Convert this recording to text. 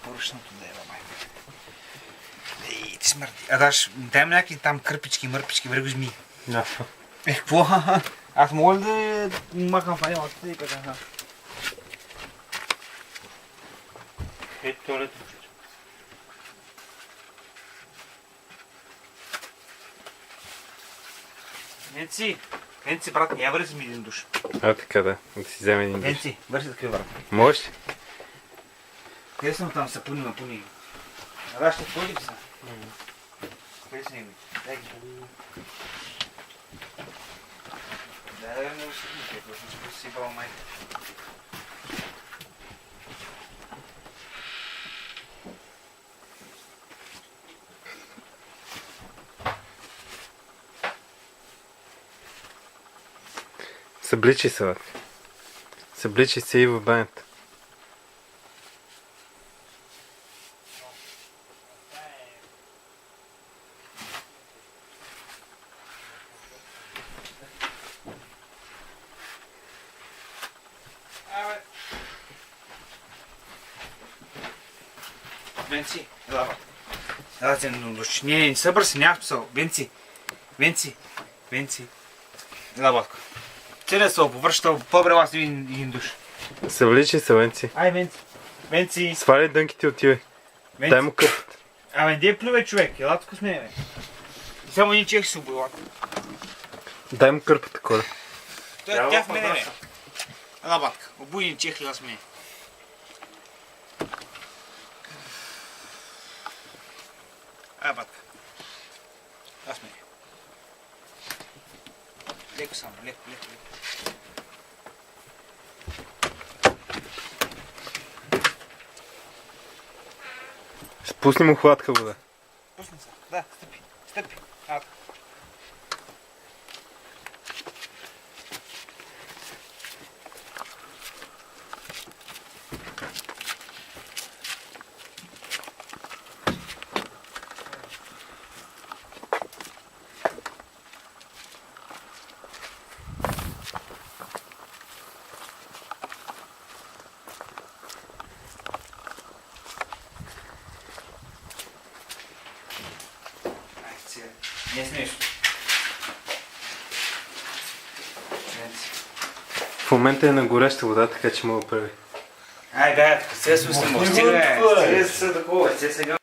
поръчното да е, май. Ей, ти смърти. А даш, дай ми някакви там кърпички, мърпички, върго змии. Да. Какво? Аз мога ли да махам фанелата и така? Ето туалетно. Венци, брат, няма вързи ми един душ. А, така да си вземе един душ. Венци, вързи такива, брат. Можеш? Къде съм там сапуни, мапуни? А да, ще ходим са. Къде са им? Дай ги. Да, не усетни, като съм посипал майка. Събличи се, бе. Събличи се и в банята. Венци, ела, брат. Ела, ти душ. Не събърси, няма смисъл. Венци. Ела, батко. Целият се повръща, по-добре аз един душ. Събличи се, Венци. Ай, Венци. Свали дънките от тебе. Дай му къпът. Абе, де плюве, човек? Ела тук с мен, бе. Само един човек се обоила. Дай му кърпата, Коля. Тя в мене, бе. Ела, батка. Обуй един чех, ела с мен. Ела, батка. Ела с мен. Леко само, леко. Спусни му хладка вода. Пусни се. Да, стъпи. Ада. Не е смешно. В момента е на гореща вода, така че мога да прави. Ай, да, сега се усъмно. Стига, сега.